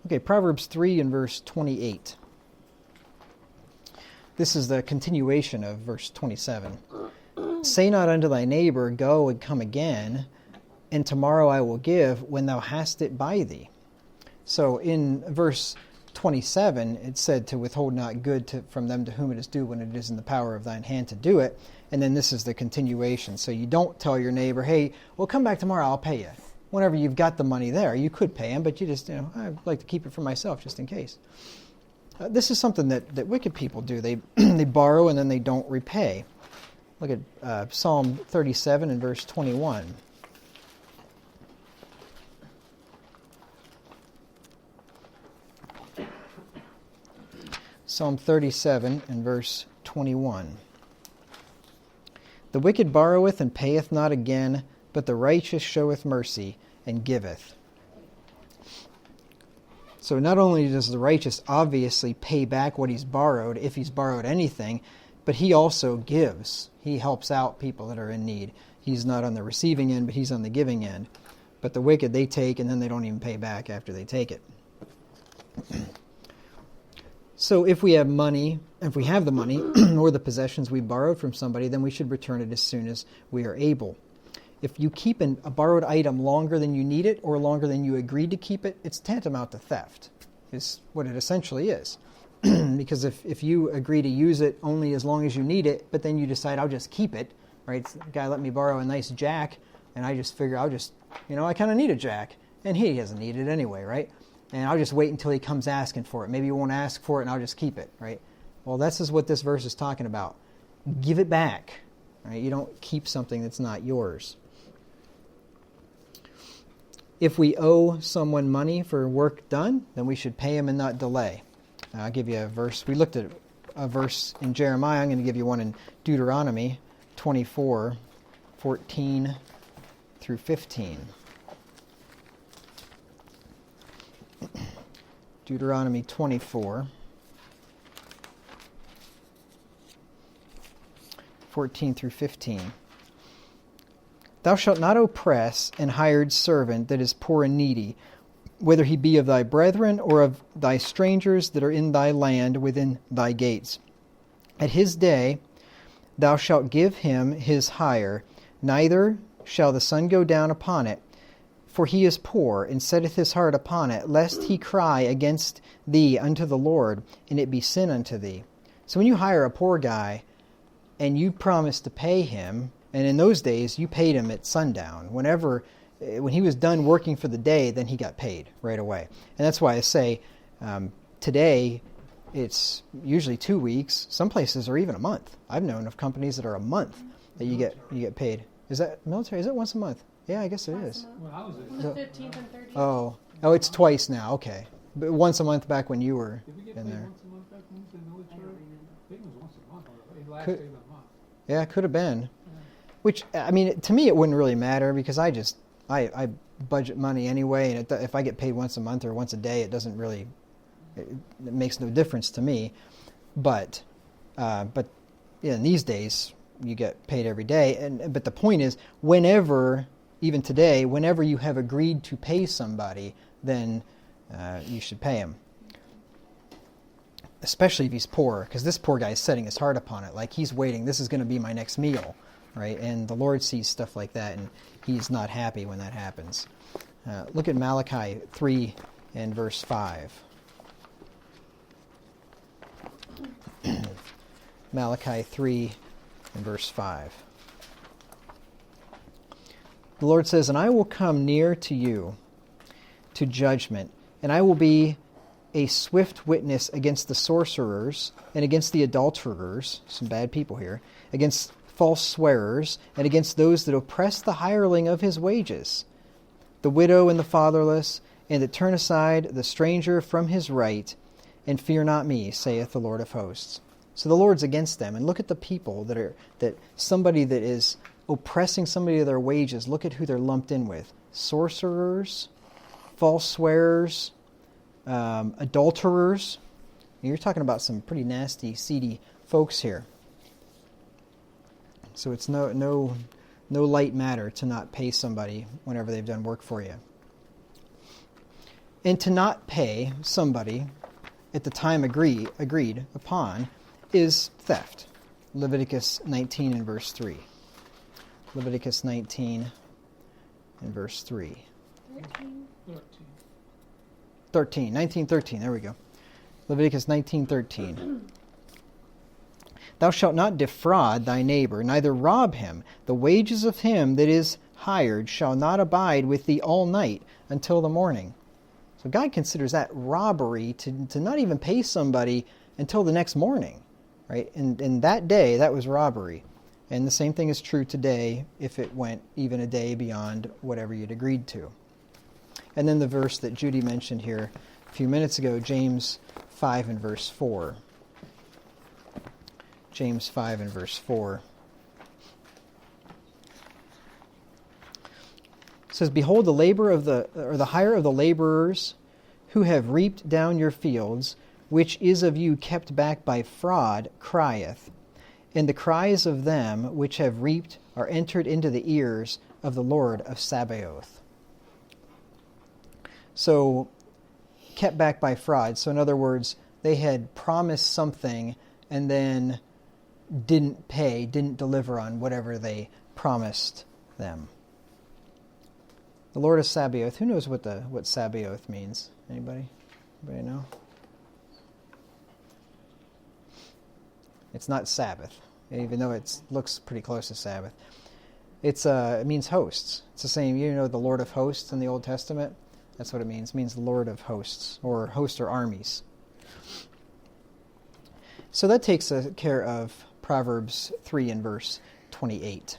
Okay, Proverbs 3 and verse 28. This is the continuation of verse 27. Say not unto thy neighbor, go and come again, and tomorrow I will give, when thou hast it by thee. So in verse 27, it said to withhold not good from them to whom it is due when it is in the power of thine hand to do it. And then this is the continuation. So you don't tell your neighbor, hey, well, come back tomorrow, I'll pay you. Whenever you've got the money there, you could pay him, but you just, I'd like to keep it for myself just in case. This is something that wicked people do. They they borrow and then they don't repay. Look at Psalm 37 and verse 21. Psalm 37 and verse 21. The wicked borroweth and payeth not again, but the righteous showeth mercy and giveth. So not only does the righteous obviously pay back what he's borrowed, if he's borrowed anything, but he also gives. He helps out people that are in need. He's not on the receiving end, but he's on the giving end. But the wicked, they take, and then they don't even pay back after they take it. So if we have money, if we have the money or the possessions we borrowed from somebody, then we should return it as soon as we are able. If you keep a borrowed item longer than you need it or longer than you agreed to keep it, it's tantamount to theft, is what it essentially is. Because if you agree to use it only as long as you need it, but then you decide, I'll just keep it, right? The guy let me borrow a nice jack, and I just figure I kind of need a jack, and he doesn't need it anyway, right? And I'll just wait until he comes asking for it. Maybe he won't ask for it, and I'll just keep it, right? Well, this is what this verse is talking about. Give it back, right? You don't keep something that's not yours. If we owe someone money for work done, then we should pay him and not delay. I'll give you a verse. We looked at a verse in Jeremiah. I'm going to give you one in Deuteronomy 24, 14 through 15. Deuteronomy 24, 14 through 15. Thou shalt not oppress an hired servant that is poor and needy, whether he be of thy brethren or of thy strangers that are in thy land within thy gates. At his day thou shalt give him his hire, neither shall the sun go down upon it, for he is poor, and setteth his heart upon it, lest he cry against thee unto the Lord, and it be sin unto thee. So when you hire a poor guy, and you promise to pay him, and in those days you paid him at sundown. When he was done working for the day, then he got paid right away. And that's why I say today it's usually 2 weeks. Some places are even a month. I've known of companies that are a month that you get paid. Is that military? Is it once a month? Yeah, I guess it is. The 15th and 30th. Oh, it's twice now. Okay, but once a month back when you were in there. Once a month back when you were in the military? I think it was once a month. Or the last day of the month. Yeah, it could have been. Which, I mean, to me it wouldn't really matter because I budget money anyway, and if I get paid once a month or once a day, it makes no difference to me. But in these days you get paid every day, but the point is, even today, whenever you have agreed to pay somebody, then you should pay him. Especially if he's poor, because this poor guy is setting his heart upon it, like he's waiting. This is going to be my next meal. Right, and the Lord sees stuff like that, and He's not happy when that happens. Look at Malachi 3 and verse 5. Malachi 3 and verse 5. The Lord says, "And I will come near to you to judgment, and I will be a swift witness against the sorcerers and against the adulterers," some bad people here, "against false swearers, and against those that oppress the hireling of his wages, the widow and the fatherless, and that turn aside the stranger from his right, and fear not me, saith the Lord of hosts." So the Lord's against them. And look at the people that somebody that is oppressing somebody of their wages, look at who they're lumped in with. Sorcerers, false swearers, adulterers. You're talking about some pretty nasty, seedy folks here. So it's no light matter to not pay somebody whenever they've done work for you. And to not pay somebody at the time agreed upon is theft. Leviticus 19 and verse 3. Leviticus 19 and verse 3. 19:13, there we go. Leviticus 19:13. Thou shalt not defraud thy neighbor, neither rob him. The wages of him that is hired shall not abide with thee all night until the morning. So God considers that robbery to not even pay somebody until the next morning, right? And that day, that was robbery. And the same thing is true today if it went even a day beyond whatever you'd agreed to. And then the verse that Judy mentioned here a few minutes ago, James 5 and verse 4. James 5 and verse 4. It says, Behold, the hire of the laborers who have reaped down your fields, which is of you kept back by fraud, crieth. And the cries of them which have reaped are entered into the ears of the Lord of Sabaoth. So, kept back by fraud. So in other words, they had promised something and then didn't pay, didn't deliver on whatever they promised them. The Lord of Sabaoth. Who knows what Sabaoth means? Anybody? Anybody know? It's not Sabbath, even though it looks pretty close to Sabbath. It means hosts. It's the same. You know the Lord of hosts in the Old Testament? That's what it means. It means the Lord of hosts, or hosts or armies. So that takes care of Proverbs 3 and verse 28.